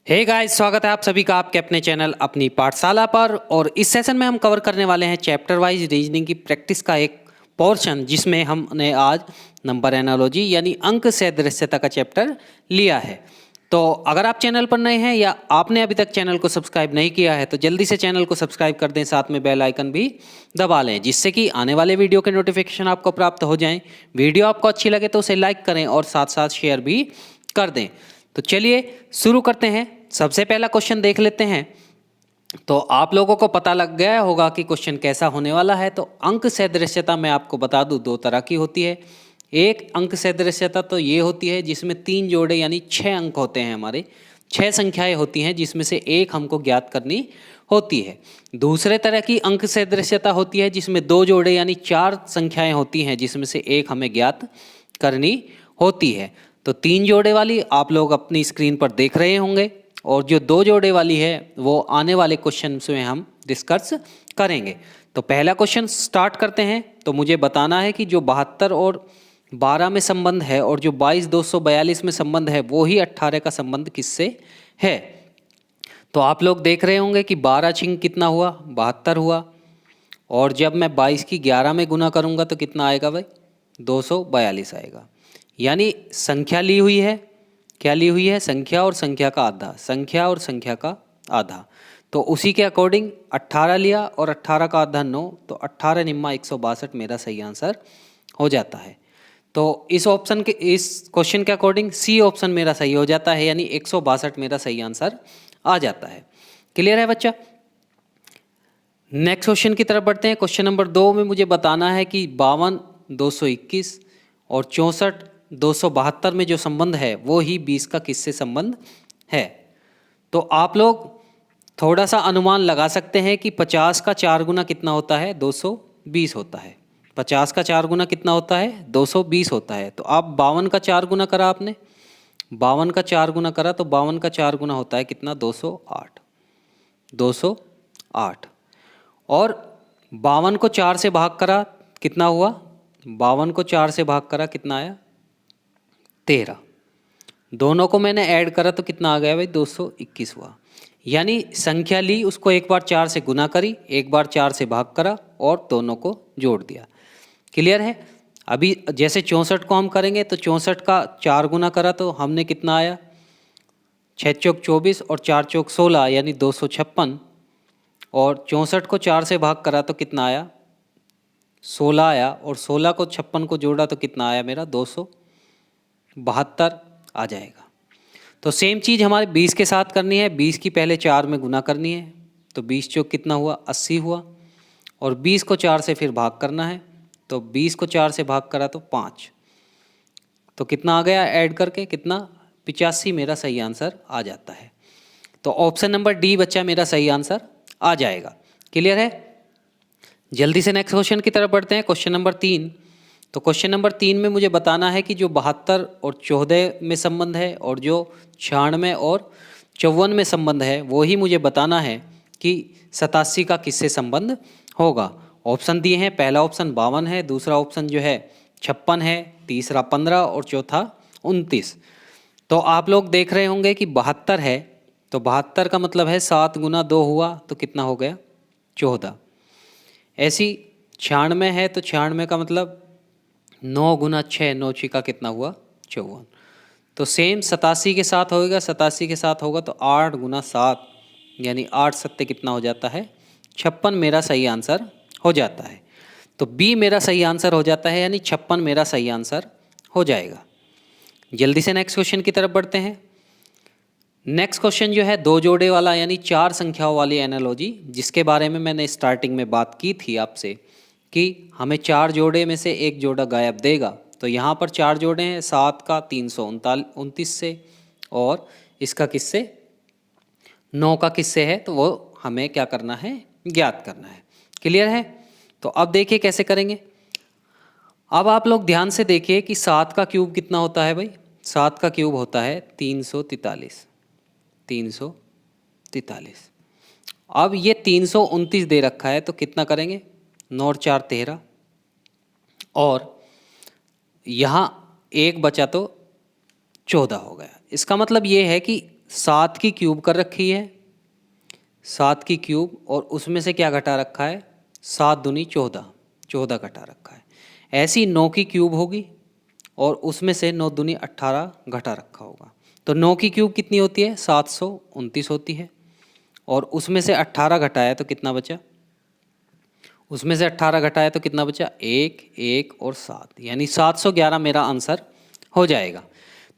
Hey guys, स्वागत है आप सभी का आपके अपने चैनल अपनी पाठशाला पर। और इस सेशन में हम कवर करने वाले हैं चैप्टर वाइज रीजनिंग की प्रैक्टिस का एक पोर्शन, जिसमें हमने आज नंबर एनालॉजी यानी अंक सदृश्यता का चैप्टर लिया है। तो अगर आप चैनल पर नए हैं या आपने अभी तक चैनल को सब्सक्राइब नहीं किया है तो जल्दी से चैनल को सब्सक्राइब कर दें, साथ में बेल आइकन भी दबा लें, जिससे कि आने वाले वीडियो के नोटिफिकेशन आपको प्राप्त हो जाएं। वीडियो आपको अच्छी लगे तो उसे लाइक करें और साथ साथ शेयर भी कर दें। तो चलिए शुरू करते हैं। सबसे पहला क्वेश्चन देख लेते हैं। तो आप लोगों को पता लग गया होगा कि क्वेश्चन कैसा होने वाला है। तो अंक सदृश्यता मैं आपको बता दूं, दो तरह की होती है। एक अंक सदृश्यता तो ये होती है जिसमें 3 जोड़े यानी 6 अंक होते हैं, हमारे 6 संख्याएं होती हैं जिसमें से एक हमको ज्ञात करनी होती है। दूसरे तरह की अंक सदृश्यता होती है जिसमें 2 जोड़े यानी 4 संख्याएं होती हैं जिसमें से एक हमें ज्ञात करनी होती है। तो 3 जोड़े वाली आप लोग अपनी स्क्रीन पर देख रहे होंगे, और जो 2 जोड़े वाली है वो आने वाले क्वेश्चन में हम डिस्कस करेंगे। तो पहला क्वेश्चन स्टार्ट करते हैं। तो मुझे बताना है कि जो 72 और 12 में संबंध है और जो 22,242 में संबंध है वो ही 18 का संबंध किससे है। तो आप लोग देख रहे होंगे कि 12 छिंग कितना हुआ, 72 हुआ, और जब मैं 22 की 11 में गुना करूंगा तो कितना आएगा भाई, 242 आएगा। यानी संख्या ली हुई है, क्या ली हुई है, संख्या और संख्या का आधा, संख्या और संख्या का आधा। तो उसी के अकॉर्डिंग 18 लिया और 18 का आधा 9, तो 18 निम्मा 162 मेरा सही आंसर हो जाता है। तो इस ऑप्शन के, इस क्वेश्चन के अकॉर्डिंग सी ऑप्शन मेरा सही हो जाता है, यानी 162 मेरा सही आंसर आ जाता है। क्लियर है बच्चा। नेक्स्ट क्वेश्चन की तरफ बढ़ते हैं। क्वेश्चन नंबर 2 में मुझे बताना है कि 52 221 और 64 272 में जो संबंध है वो ही 20 का किससे संबंध है। तो आप लोग थोड़ा सा अनुमान लगा सकते हैं कि 50 का 4 गुना कितना होता है, 220 होता है। 50 का 4 गुना कितना होता है, 220 होता है। तो आप 52 का 4 गुना करा आपने, 52 का 4 गुना करा तो 52 का 4 गुना होता है कितना, 208। 208 और 52 को 4 से भाग करा कितना हुआ, 52 को 4 से भाग करा कितना आया, 13। दोनों को मैंने ऐड करा तो कितना आ गया भाई, 221 हुआ। यानी संख्या ली, उसको एक बार 4 से गुना करी, एक बार 4 से भाग करा और दोनों को जोड़ दिया। क्लियर है। अभी जैसे 64 को हम करेंगे तो 64 का 4 गुना करा तो हमने कितना आया, 6 चौक 24 और 4 चौक 16 यानी 256, और 64 को 4 से भाग करा तो कितना आया, 16 आया, और 16 को 56 को जोड़ा तो कितना आया मेरा, 272 आ जाएगा। तो सेम चीज़ हमारे 20 के साथ करनी है। 20 की पहले 4 में गुना करनी है, तो 20 चौक कितना हुआ, 80 हुआ, और 20 को 4 से फिर भाग करना है, तो 20 को 4 से भाग करा तो 5, तो कितना आ गया ऐड करके, कितना, 85 मेरा सही आंसर आ जाता है। तो ऑप्शन नंबर डी बच्चा मेरा सही आंसर आ जाएगा। क्लियर है। जल्दी से नेक्स्ट क्वेश्चन की तरफ बढ़ते हैं। Question number 3। तो क्वेश्चन नंबर 3 में मुझे बताना है कि जो 72 और 14 में संबंध है और जो 96 और 54 में संबंध है वो ही मुझे बताना है कि 87 का किससे संबंध होगा। ऑप्शन दिए हैं, पहला ऑप्शन 52 है, दूसरा ऑप्शन जो है 56 है, तीसरा 15 और चौथा 29। तो आप लोग देख रहे होंगे कि 72 है, तो 72 का मतलब है 7 गुना 2 हुआ तो कितना हो गया, 14। ऐसी 96 है तो 96 का मतलब 9 गुना 6, 9 छिका कितना हुआ, 54। तो सेम 87 के साथ होगा, 87 के साथ होगा तो 8 गुना 7 यानी 8 सत्ते कितना हो जाता है, 56 मेरा सही आंसर हो जाता है। तो बी मेरा सही आंसर हो जाता है, यानी 56 मेरा सही आंसर हो जाएगा। जल्दी से नेक्स्ट क्वेश्चन की तरफ बढ़ते हैं। नेक्स्ट क्वेश्चन जो है 2 जोड़े वाला यानी 4 संख्याओं वाली एनालॉजी, जिसके बारे में मैंने स्टार्टिंग में बात की थी आपसे कि हमें 4 जोड़े में से एक जोड़ा गायब देगा। तो यहाँ पर 4 जोड़े हैं, 7 का 329 से, और इसका किससे, 9 का किससे है, तो वो हमें क्या करना है, ज्ञात करना है। क्लियर है। तो अब देखिए कैसे करेंगे। अब आप लोग ध्यान से देखिए कि 7 का क्यूब कितना होता है भाई, 7 का क्यूब होता है 343। 343। अब ये 329 दे रखा है तो कितना करेंगे, 9 और 4 13, और यहाँ एक बचा तो 14 हो गया। इसका मतलब ये है कि 7 की क्यूब कर रखी है, 7 की क्यूब, और उसमें से क्या घटा रखा है, 7 दूनी 14, 14 घटा रखा है। ऐसी 9 की क्यूब होगी और उसमें से 9 दूनी 18 घटा रखा होगा। तो 9 की क्यूब कितनी होती है, 729 होती है, और उसमें से 18 घटाया तो कितना बचा, उसमें से 18 घटाया तो कितना बचा, 1, 1 और 7, यानी 711 मेरा आंसर हो जाएगा।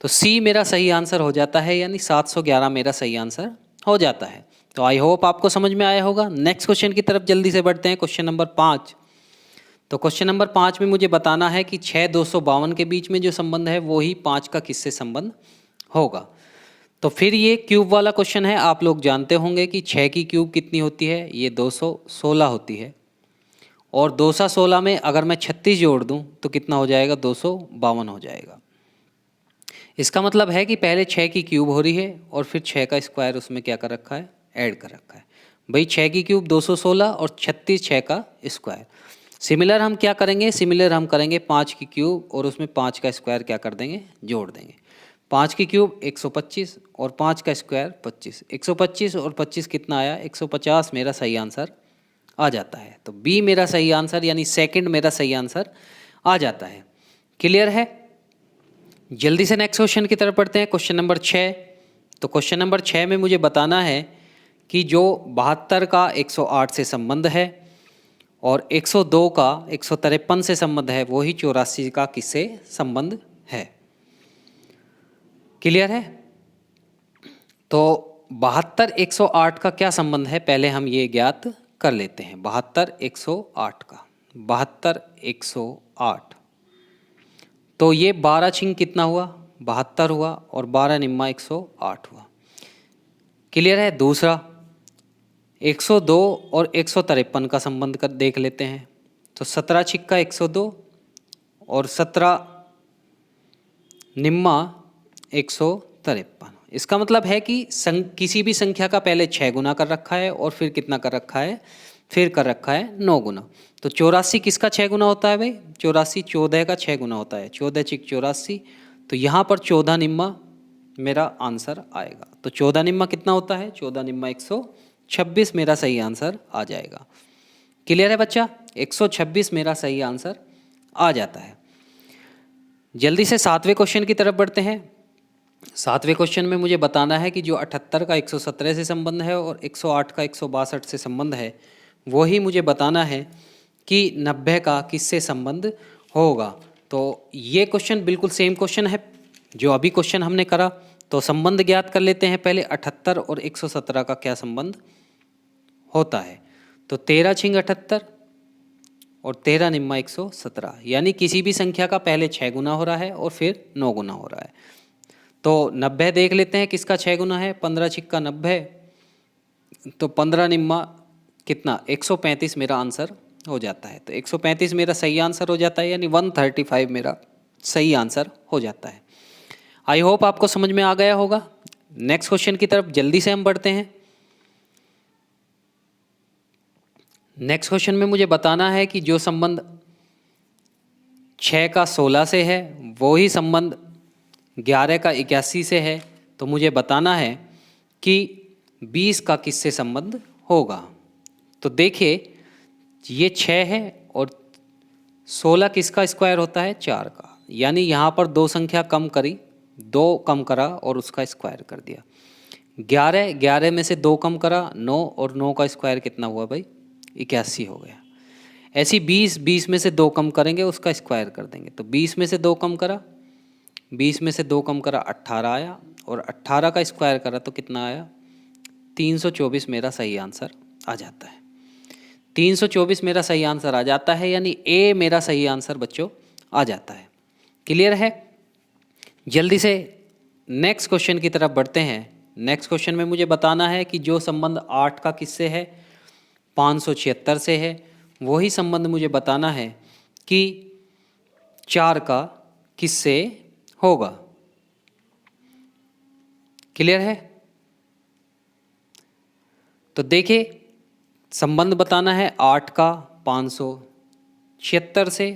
तो सी मेरा सही आंसर हो जाता है, यानी 711 मेरा सही आंसर हो जाता है। तो आई होप आपको समझ में आया होगा। नेक्स्ट क्वेश्चन की तरफ जल्दी से बढ़ते हैं, क्वेश्चन नंबर 5। तो क्वेश्चन नंबर 5 में मुझे बताना है कि 6 252 के बीच में जो संबंध है वो ही 5 का किससे संबंध होगा। तो फिर ये क्यूब वाला क्वेश्चन है, आप लोग जानते होंगे कि 6 की क्यूब कितनी होती है, ये 216 होती है, और 216 में अगर मैं 36 जोड़ दूं तो कितना हो जाएगा, 252 हो जाएगा। इसका मतलब है कि पहले 6 की क्यूब हो रही है और फिर 6 का स्क्वायर उसमें क्या कर रखा है, ऐड कर रखा है। भाई 6 की क्यूब 216 और 36 6 का स्क्वायर। सिमिलर हम क्या करेंगे, सिमिलर हम करेंगे 5 की क्यूब और उसमें 5 का स्क्वायर क्या कर देंगे, जोड़ देंगे। 5 की क्यूब 125 और 5 का स्क्वायर 25, 125 और 25 कितना आया, 150 मेरा सही आंसर आ जाता है। तो बी मेरा सही आंसर, यानी सेकंड मेरा सही आंसर आ जाता है। क्लियर है। जल्दी से नेक्स्ट क्वेश्चन की तरफ बढ़ते हैं, क्वेश्चन नंबर 6। तो क्वेश्चन नंबर 6 में मुझे बताना है कि जो 72 का 108 से संबंध है और 102 का 153 से संबंध है, वही 84 का किससे संबंध है। क्लियर है। तो 72 108 का क्या संबंध है, पहले हम ये ज्ञात कर लेते हैं। 72 108 का, 72 108, तो ये 12 छिंग कितना हुआ, 72 हुआ, और 12 निम्मा 108 हुआ। क्लियर है। दूसरा 102 और 153 का संबंध कर देख लेते हैं। तो 17 छिक्का 102 और 17 निम्मा 153। इसका मतलब है कि किसी भी संख्या का पहले 6 गुना कर रखा है और फिर कितना कर रखा है, फिर कर रखा है 9 गुना। तो 84 किसका 6 गुना होता है भाई, 84 14 का 6 गुना होता है, 14 छिक 84। तो यहाँ पर 14 निम्मा मेरा आंसर आएगा। तो 14 निम्मा कितना होता है, 14 निम्मा 126 मेरा सही आंसर आ जाएगा। क्लियर है बच्चा, 126 मेरा सही आंसर आ जाता है। जल्दी से 7वें क्वेश्चन की तरफ बढ़ते हैं। 7वें क्वेश्चन में मुझे बताना है कि जो 78 का 117 से संबंध है और 108 का 162 से संबंध है, वही मुझे बताना है कि 90 का किससे संबंध होगा। तो ये क्वेश्चन बिल्कुल सेम क्वेश्चन है जो अभी क्वेश्चन हमने करा। तो संबंध ज्ञात कर लेते हैं पहले। 78 और 117 का क्या संबंध होता है। तो 13 छिंग 78 और 13 निम्मा 117, यानी किसी भी संख्या का पहले 6 गुना हो रहा है और फिर 9 गुना हो रहा है। तो 90 देख लेते हैं किसका 6 गुना है, 15 छिक्का 90, तो 15 निम्मा कितना 135 मेरा आंसर हो जाता है। तो 135 मेरा सही आंसर हो जाता है, यानी 135 मेरा सही आंसर हो जाता है। आई होप आपको समझ में आ गया होगा। नेक्स्ट क्वेश्चन की तरफ जल्दी से हम बढ़ते हैं। नेक्स्ट क्वेश्चन में मुझे बताना है कि जो संबंध 6 का 16 से है वो ही संबंध 11 का 81 से है। तो मुझे बताना है कि 20 का किससे संबंध होगा। तो देखिए ये 6 है और 16 किसका स्क्वायर होता है, 4 का, यानी यहाँ पर 2 संख्या कम करी, 2 कम करा और उसका स्क्वायर कर दिया। 11 में से 2 कम करा 9, और 9 का स्क्वायर कितना हुआ भाई, 81 हो गया। ऐसी 20 में से 2 कम करेंगे उसका स्क्वायर कर देंगे। तो 20 में से 2 कम करा, 20 में से 2 कम करा 18 आया, और 18 का स्क्वायर करा तो कितना आया, 324 मेरा सही आंसर आ जाता है। 324 मेरा सही आंसर आ जाता है, यानी ए मेरा सही आंसर बच्चों आ जाता है। क्लियर है। जल्दी से नेक्स्ट क्वेश्चन की तरफ बढ़ते हैं। नेक्स्ट क्वेश्चन में मुझे बताना है कि जो संबंध 8 का किससे है, 576 से है, वही संबंध मुझे बताना है कि 4 का किससे होगा। क्लियर है। तो देखिए संबंध बताना है 8 का 576 से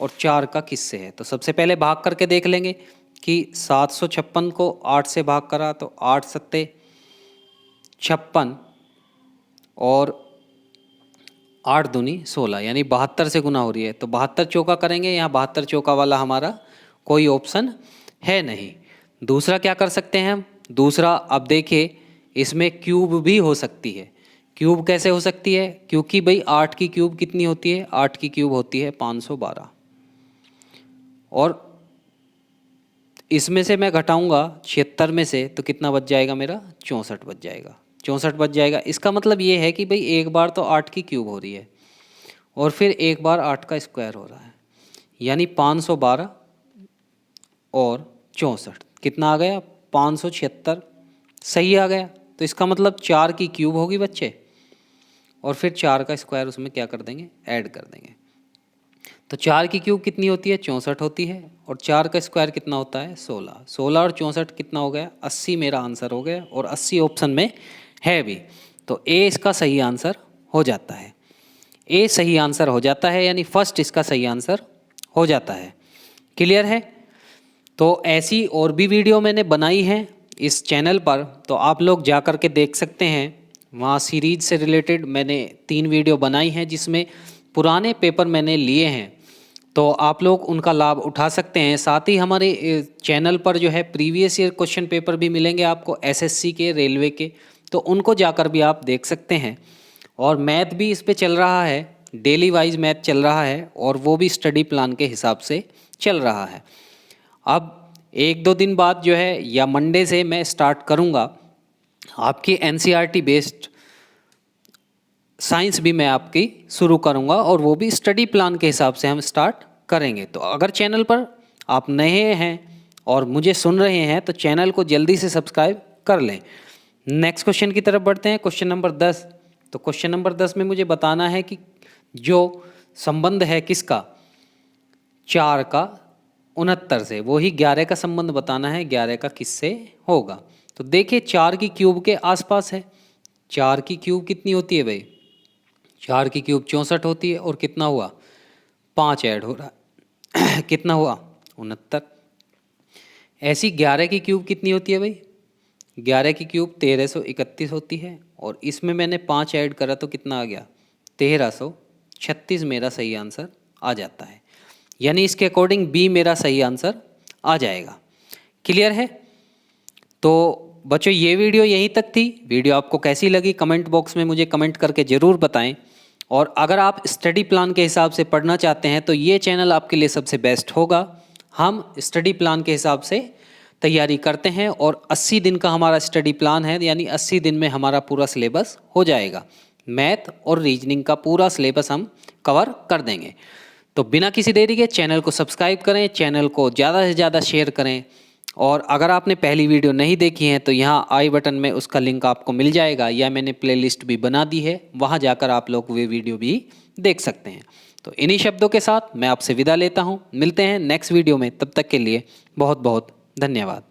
और 4 का किससे है। तो सबसे पहले भाग करके देख लेंगे। कि 756 को 8 से भाग करा तो 8 सत्ते 56 और 8 दूनी 16 यानी 72 से गुना हो रही है। तो 72 चौका करेंगे, यहाँ 72 चौका वाला हमारा कोई ऑप्शन है नहीं। दूसरा क्या कर सकते हैं हम, दूसरा अब देखिए इसमें क्यूब भी हो सकती है। क्यूब कैसे हो सकती है, क्योंकि भाई 8 की क्यूब कितनी होती है, 8 की क्यूब होती है 512 और इसमें से मैं घटाऊंगा 76 में से तो कितना बच जाएगा मेरा, 64 बच जाएगा। 64 बच जाएगा। इसका मतलब ये है कि भाई एक बार तो 8 की क्यूब हो रही है और फिर एक बार 8 का स्क्वायर हो रहा है, यानी 512 और 64 कितना आ गया, 576 सही आ गया। तो इसका मतलब 4 की क्यूब होगी बच्चे और फिर 4 का स्क्वायर उसमें क्या कर देंगे, ऐड कर देंगे। तो 4 की क्यूब कितनी होती है, 64 होती है और 4 का स्क्वायर कितना होता है, 16। 16 और 64 कितना हो गया, 80 मेरा आंसर हो गया और 80 ऑप्शन में है भी। तो ए इसका सही आंसर हो जाता है। ए सही आंसर हो जाता है, यानी फर्स्ट इसका सही आंसर हो जाता है। क्लियर है। तो ऐसी और भी वीडियो मैंने बनाई है इस चैनल पर, तो आप लोग जा कर के देख सकते हैं। वहाँ सीरीज से रिलेटेड मैंने 3 वीडियो बनाई हैं जिसमें पुराने पेपर मैंने लिए हैं, तो आप लोग उनका लाभ उठा सकते हैं। साथ ही हमारे चैनल पर जो है प्रीवियस ईयर क्वेश्चन पेपर भी मिलेंगे आपको, एसएससी के, रेलवे के, तो उनको जाकर भी आप देख सकते हैं। और मैथ भी इस पे चल रहा है, डेली वाइज मैथ चल रहा है और वो भी स्टडी प्लान के हिसाब से चल रहा है। अब 1-2 दिन बाद जो है या मंडे से मैं स्टार्ट करूँगा आपकी एनसीईआरटी बेस्ड साइंस भी मैं आपकी शुरू करूँगा और वो भी स्टडी प्लान के हिसाब से हम स्टार्ट करेंगे। तो अगर चैनल पर आप नए हैं और मुझे सुन रहे हैं तो चैनल को जल्दी से सब्सक्राइब कर लें। नेक्स्ट क्वेश्चन की तरफ बढ़ते हैं, क्वेश्चन नंबर 10। तो क्वेश्चन नंबर 10 में मुझे बताना है कि जो संबंध है किसका, 4 का 69 से, वही 11 का संबंध बताना है, 11 का किससे होगा। तो देखिए 4 की क्यूब के आसपास है। 4 की क्यूब कितनी होती है भाई, 4 की क्यूब 64 होती है और कितना हुआ, 5 ऐड हो रहा है कितना हुआ, 69। ऐसी 11 की क्यूब कितनी होती है भाई, 11 की क्यूब 1331 होती है और इसमें मैंने 5 ऐड करा तो कितना आ गया, 1336 मेरा सही आंसर आ जाता है। यानी इसके अकॉर्डिंग बी मेरा सही आंसर आ जाएगा। क्लियर है। तो बच्चों ये वीडियो यहीं तक थी। वीडियो आपको कैसी लगी कमेंट बॉक्स में मुझे कमेंट करके ज़रूर बताएं। और अगर आप स्टडी प्लान के हिसाब से पढ़ना चाहते हैं तो ये चैनल आपके लिए सबसे बेस्ट होगा। हम स्टडी प्लान के हिसाब से तैयारी करते हैं और 80 दिन का हमारा स्टडी प्लान है, यानी 80 दिन में हमारा पूरा सिलेबस हो जाएगा। मैथ और रीजनिंग का पूरा सिलेबस हम कवर कर देंगे। तो बिना किसी देरी के चैनल को सब्सक्राइब करें, चैनल को ज़्यादा से ज़्यादा शेयर करें। और अगर आपने पहली वीडियो नहीं देखी है तो यहाँ आई बटन में उसका लिंक आपको मिल जाएगा, या मैंने प्लेलिस्ट भी बना दी है, वहाँ जाकर आप लोग वे वीडियो भी देख सकते हैं। तो इन्हीं शब्दों के साथ मैं आपसे विदा लेता हूँ। मिलते हैं नेक्स्ट वीडियो में, तब तक के लिए बहुत बहुत धन्यवाद।